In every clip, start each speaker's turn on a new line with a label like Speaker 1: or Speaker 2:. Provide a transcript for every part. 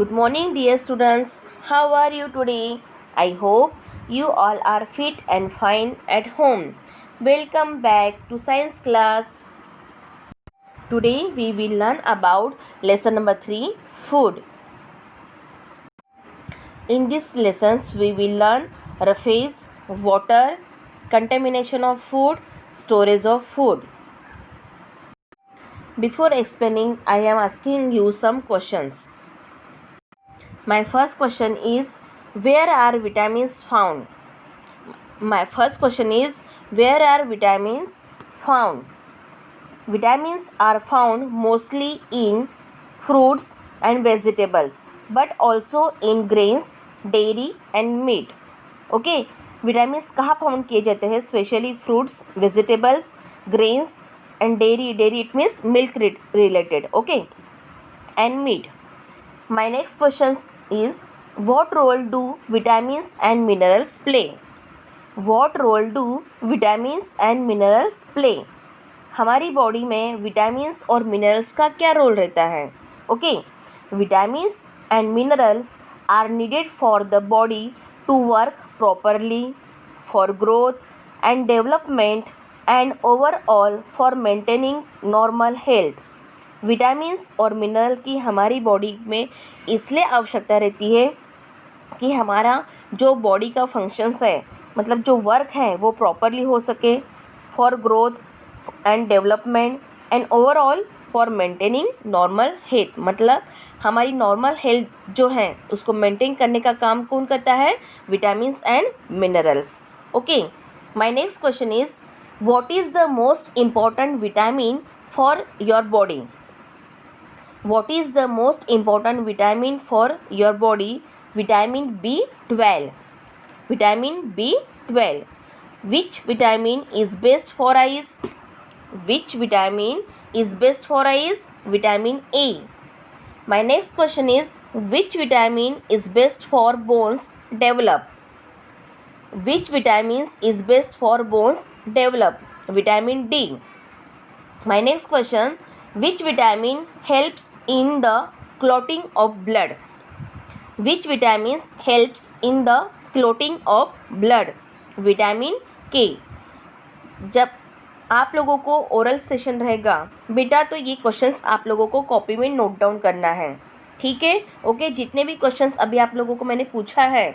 Speaker 1: Good morning, dear students. How are you today? I hope you all are fit and fine at home. Welcome back to science class. Today we will learn about lesson number 3, food. In these lessons we will learn roughage, water, contamination of food, storage of food. Before explaining, I am asking you some questions. My first question is, where are vitamins found? My first question is, where are vitamins found? Vitamins are found mostly in fruits and vegetables, but also in grains, dairy and meat. Okay, vitamins कहाँ found किए जाते हैं? Specially fruits, vegetables, grains and dairy. Dairy it means milk related. Okay, and meat. My next question is, what role do vitamins and minerals play? What role do vitamins and minerals play? हमारी body में vitamins और minerals का क्या role रहता है? Okay, vitamins and minerals are needed for the body to work properly, for growth and development and overall for maintaining normal health. Vitamins और mineral की हमारी बॉडी में इसलिए आवश्यकता रहती है कि हमारा जो बॉडी का फंक्शंस है, मतलब जो वर्क है, वो प्रॉपरली हो सके, for growth and development and overall for maintaining normal health. मतलब हमारी नॉर्मल हेल्थ जो है उसको मेंटेन करने का काम कौन करता है? Vitamins and minerals. Okay, my next question is, what is the most important vitamin for your body? What is the most important vitamin for your body? Vitamin B12. Vitamin B12. Which vitamin is best for eyes? Which vitamin is best for eyes? Vitamin A. My next question is, which vitamin is best for bones develop? Which vitamins is best for bones develop? Vitamin D. My next question, which vitamin helps in the clotting of blood? Which vitamins helps in the clotting of blood? Vitamin K. जब आप लोगों को oral session रहेगा बेटा, तो ये questions आप लोगों को कॉपी में नोट डाउन करना है. ठीक है? ओके, जितने भी क्वेश्चंस अभी आप लोगों को मैंने पूछा है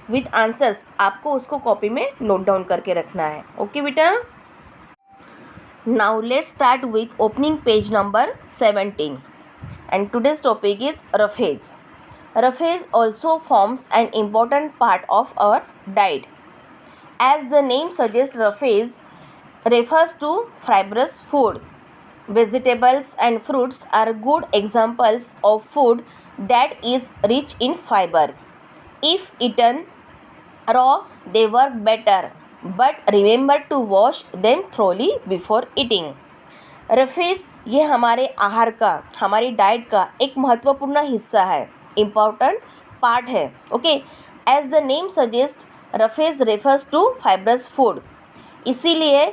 Speaker 1: विथ आंसर्स, आपको उसको कॉपी में नोट डाउन करके रखना है. ओके बेटा. Now let's start with opening page number 17, and today's topic is roughage. Roughage also forms an important part of our diet. As the name suggests, roughage refers to fibrous food. Vegetables and fruits are good examples of food that is rich in fiber. If eaten raw, they work better. But remember to wash them thoroughly before eating. Roughage ये हमारे आहार का, हमारी diet का एक महत्वपूर्ण हिस्सा है, इम्पॉर्टेंट पार्ट है. Okay, as the name suggest, roughage refers to fibrous food. इसीलिए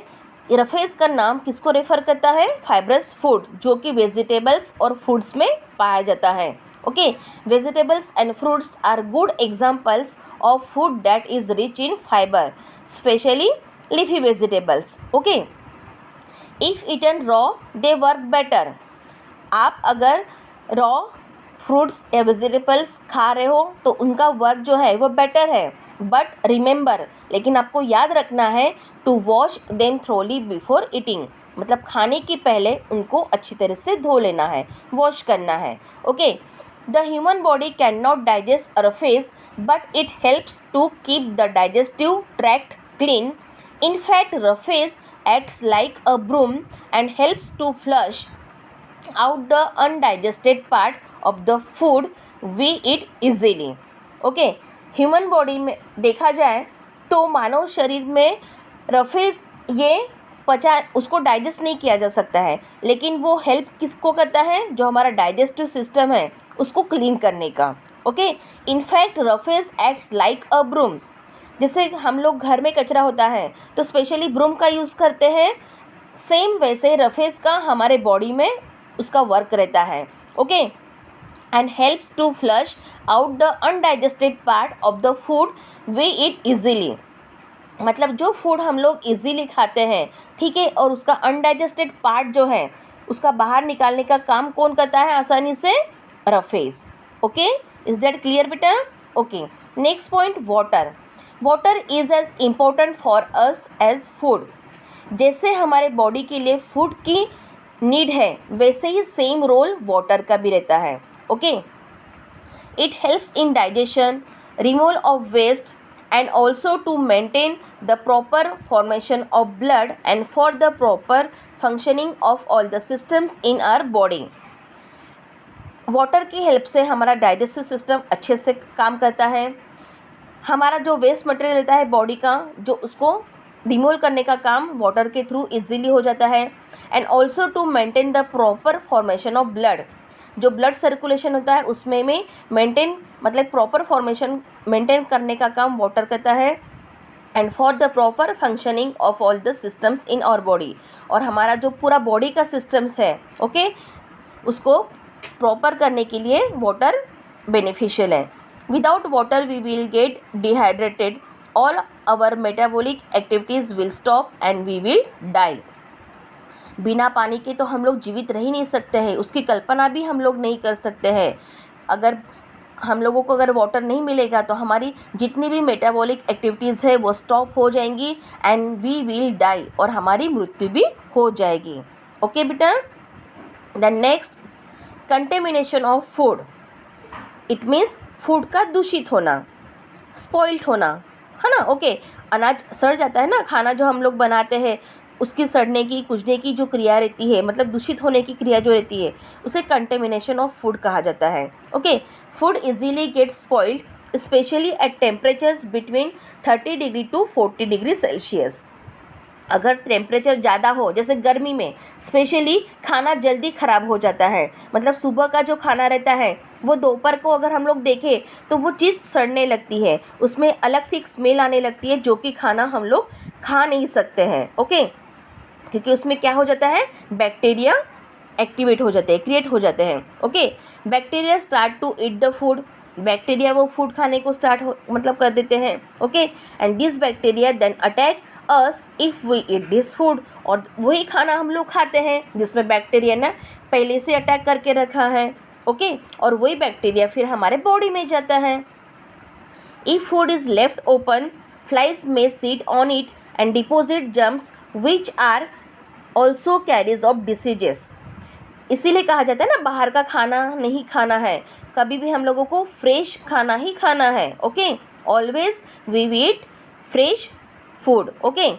Speaker 1: रफेज का नाम किसको रेफर करता है? फाइब्रस फूड, जो कि वेजिटेबल्स और फ्रूट्स में पाया जाता है. Okay, vegetables and fruits are good examples of food that is rich in fiber, especially leafy vegetables. Okay, if eaten raw, they work better. आप अगर raw fruits या vegetables खा रहे हो तो उनका वर्क जो है वो बेटर है. बट रिमेंबर, लेकिन आपको याद रखना है, to wash them thoroughly before eating. मतलब खाने के पहले उनको अच्छी तरह से धो लेना है, वॉश करना है. Okay, The human body cannot digest roughage, but it helps to keep the digestive tract clean. In fact, roughage acts like a broom and helps to flush out the undigested part of the food we eat easily. Okay, human body में देखा जाए तो मानव शरीर में roughage ये उसको digest नहीं किया जा सकता है, लेकिन वो हेल्प किसको करता है? जो हमारा डाइजेस्टिव सिस्टम है उसको क्लीन करने का. Okay, in fact roughage acts like a broom. जैसे हम लोग घर में कचरा होता है तो स्पेशली ब्रूम का यूज़ करते हैं, सेम वैसे रफेज का हमारे बॉडी में उसका वर्क रहता है. Okay, and helps to flush out the undigested part of the food we eat easily. मतलब जो फूड हम लोग इजीली खाते हैं, ठीक है, और उसका अनडाइजेस्टेड पार्ट जो है उसका बाहर निकालने का काम कौन करता है आसानी से? Roughage. Okay, is that clear बेटा? Okay, next point, water. Water is as important for us as food. जैसे हमारे बॉडी के लिए फूड की नीड है वैसे ही सेम रोल वाटर का भी रहता है. Okay, it helps in digestion, removal of waste and also to maintain the proper formation of blood and for the proper functioning of all the systems in our body. Water की help से हमारा digestive system अच्छे से काम करता है. हमारा जो वेस्ट मटेरियल रहता है बॉडी का, जो उसको रिमूव करने का काम वाटर के थ्रू इजीली हो जाता है. And also to maintain the proper formation of blood. जो ब्लड सर्कुलेशन होता है उसमें में मेंटेन मतलब प्रॉपर फॉर्मेशन मेंटेन करने का काम वाटर करता है. And for the proper functioning of all the systems in our body. और हमारा जो पूरा बॉडी का सिस्टम्स है, ओके, उसको प्रॉपर करने के लिए वाटर बेनिफिशियल है. Without water we will get dehydrated, all our metabolic activities will stop and we will die. बिना पानी के तो हम लोग जीवित रह ही नहीं सकते हैं, उसकी कल्पना भी हम लोग नहीं कर सकते हैं. अगर हम लोगों को अगर वाटर नहीं मिलेगा तो हमारी जितनी भी मेटाबॉलिक एक्टिविटीज़ है वो स्टॉप हो जाएंगी एंड वी विल डाई, और हमारी मृत्यु भी हो जाएगी. ओके बेटा. The next, contamination of food. It means food का दूषित होना, स्पॉइल्ड होना, है ना. ओके, अनाज सड़ जाता है ना, खाना जो हम लोग बनाते हैं उसकी सड़ने की कुचने की जो क्रिया रहती है, मतलब दूषित होने की क्रिया जो रहती है, उसे कंटेमिनेशन ऑफ फूड कहा जाता है. Okay, food easily gets spoiled specially at temperatures between 30 degree to 40 degree Celsius. अगर टेम्परेचर ज़्यादा हो, जैसे गर्मी में स्पेशली, खाना जल्दी ख़राब हो जाता है. मतलब सुबह का जो खाना रहता है वो दोपहर को अगर हम लोग देखें तो वो चीज़ सड़ने लगती है, उसमें अलग सी एक स्मेल आने लगती है जो कि खाना हम लोग खा नहीं सकते हैं. ओके, क्योंकि उसमें क्या हो जाता है, बैक्टीरिया एक्टिवेट हो जाते हैं, क्रिएट हो जाते हैं. Okay, bacteria start to eat the food. Bacteria वो फूड खाने को मतलब कर देते हैं. Okay, and this bacteria then attack us if we eat this food. और वही खाना हम लोग खाते हैं जिसमें बैक्टीरिया ने पहले से अटैक करके रखा है. ओके, और वही बैक्टीरिया फिर हमारे बॉडी में जाता है. If food is left open, flies may sit on it and deposit germs which are also carriers of diseases. इसीलिए कहा जाता है ना, बाहर का खाना नहीं खाना है, कभी भी हम लोगों को फ्रेश खाना ही खाना है. Okay, always we eat fresh food. Okay,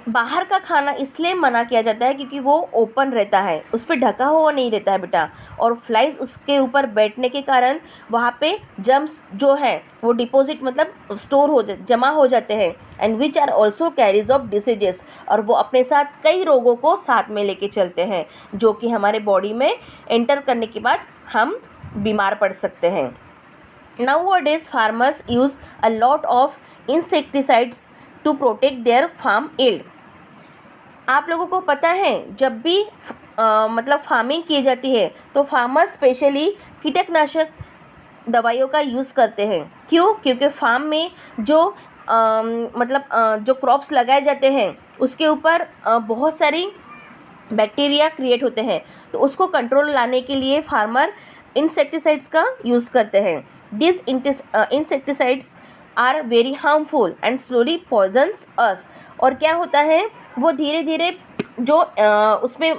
Speaker 1: बाहर का खाना इसलिए मना किया जाता है क्योंकि वो ओपन रहता है, उस पर ढका हुआ नहीं रहता है बेटा, और फ्लाइज उसके ऊपर बैठने के कारण वहाँ पे जर्म्स जो है वो डिपॉजिट मतलब स्टोर हो जमा हो जाते हैं. And which are also carriers of diseases. और वो अपने साथ कई रोगों को साथ में लेके चलते हैं जो कि हमारे बॉडी में एंटर करने के बाद हम बीमार पड़ सकते हैं. Nowadays farmers use a lot of insecticides to protect their farm yield. आप लोगों को पता है जब भी मतलब फार्मिंग की जाती है तो फार्मर स्पेशली कीटनाशक दवाइयों का यूज़ करते हैं. क्यों? क्योंकि फार्म में जो जो क्रॉप्स लगाए जाते हैं उसके ऊपर बहुत सारी बैक्टीरिया क्रिएट होते हैं, तो उसको कंट्रोल लाने के लिए फार्मर इंसेक्टिसाइड्स का यूज़ करते हैं. These insecticides are very harmful and slowly poisons us. और क्या होता है, वो धीरे धीरे जो उसमें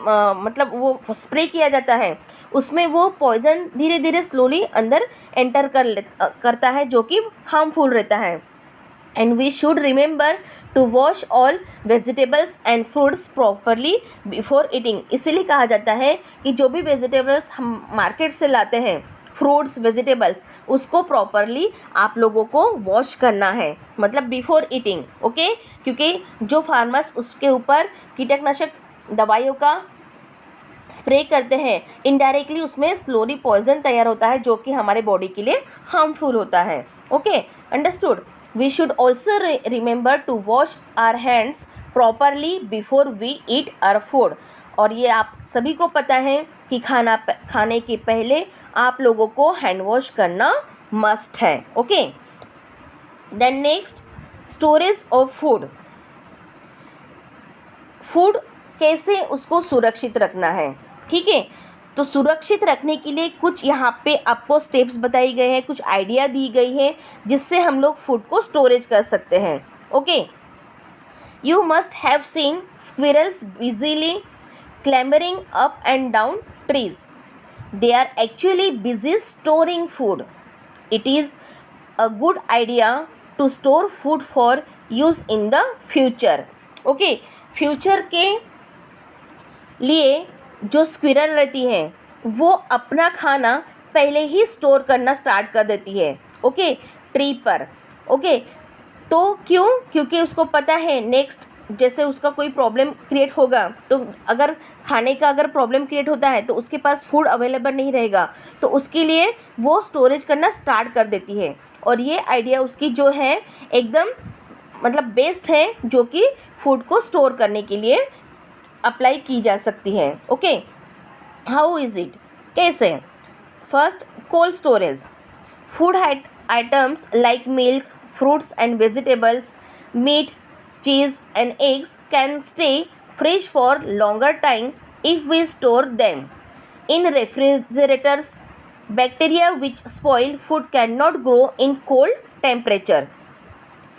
Speaker 1: मतलब वो स्प्रे किया जाता है उसमें वो पॉइजन धीरे धीरे स्लोली अंदर एंटर करता है जो कि हार्मफुल रहता है. And we should remember to wash all vegetables and fruits properly before eating. इसीलिए कहा जाता है कि जो भी वेजिटेबल्स हम मार्केट से लाते हैं, फ्रूट्स वेजिटेबल्स, उसको प्रॉपरली आप लोगों को वॉश करना है, मतलब बिफोर ईटिंग. ओके, क्योंकि जो फार्मर्स उसके ऊपर कीटनाशक दवाइयों का स्प्रे करते हैं, इनडायरेक्टली उसमें स्लोली पॉइजन तैयार होता है जो कि हमारे बॉडी के लिए हार्मफुल होता है. Okay, understood. We should also remember to wash our hands properly before we eat our food. और ये आप सभी को पता है कि कि खाने के पहले आप लोगों को हैंड वॉश करना मस्ट है. Okay. Then next, storage of food. Food कैसे उसको सुरक्षित रखना है. ठीक है, तो सुरक्षित रखने के लिए कुछ यहाँ पे आपको स्टेप्स बताई गए हैं, कुछ आइडिया दी गई है जिससे हम लोग फूड को स्टोरेज कर सकते हैं. Okay. You must have seen squirrels busily clambering up and down trees. They are actually busy storing food. It is a good idea to store food for use in the future. Okay, future के लिए जो squirrel रहती है वो अपना खाना पहले ही store करना स्टार्ट कर देती है. ओके, ट्री पर. ओके, तो क्यों? क्योंकि उसको पता है नेक्स्ट जैसे उसका कोई प्रॉब्लम क्रिएट होगा, तो अगर खाने का अगर प्रॉब्लम क्रिएट होता है तो उसके पास फूड अवेलेबल नहीं रहेगा, तो उसके लिए वो स्टोरेज करना स्टार्ट कर देती है. और ये आइडिया उसकी जो है एकदम मतलब बेस्ट है, जो कि फूड को स्टोर करने के लिए अप्लाई की जा सकती है. Okay, how is it? कैसे? First, cold storage. Food items like milk, fruits and vegetables, meat, cheese and eggs can stay fresh for longer time if we store them in refrigerators. Bacteria which spoil food cannot grow in cold temperature.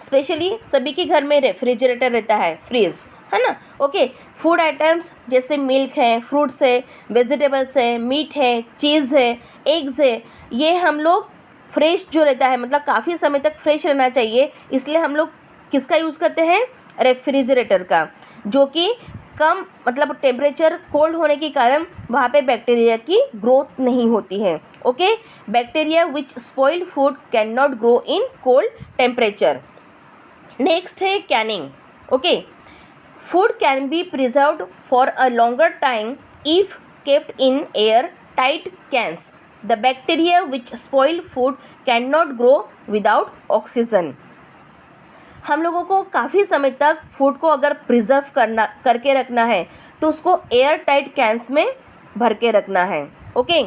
Speaker 1: Specially सभी के घर में refrigerator रहता है, freeze है ना. Okay, food items जैसे milk है, फ्रूट्स है, वेजिटेबल्स है, मीट है, चीज़ है, एग्स है, ये हम लोग फ्रेश जो रहता है मतलब काफ़ी समय तक फ्रेश रहना चाहिए, इसलिए हम लोग किसका यूज़ करते हैं? रेफ्रिजरेटर का, जो कि कम मतलब टेम्परेचर कोल्ड होने के कारण वहाँ पे बैक्टीरिया की ग्रोथ नहीं होती है. Okay, bacteria which spoil food can not grow in cold temperature. Next है canning. Okay, food can be preserved for a longer time if kept in air tight cans. The bacteria which spoil food cannot grow without oxygen. हम लोगों को काफ़ी समय तक food को अगर preserve करके रखना है तो उसको एयर टाइट कैंस में भर के रखना है. Okay,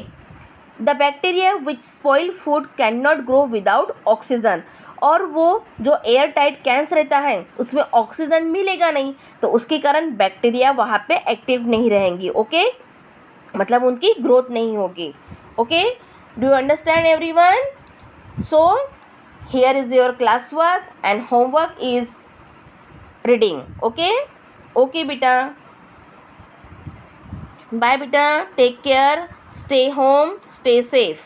Speaker 1: the bacteria which spoil food can not grow without oxygen. और वो जो एयर टाइट कैंस रहता है उसमें ऑक्सीजन मिलेगा नहीं, तो उसके कारण बैक्टीरिया वहाँ पे एक्टिव नहीं रहेंगी. ओके, मतलब उनकी ग्रोथ नहीं होगी. Okay, do you understand everyone? So here is your classwork and homework is reading. Okay beta, bye beta, take care, stay home, stay safe.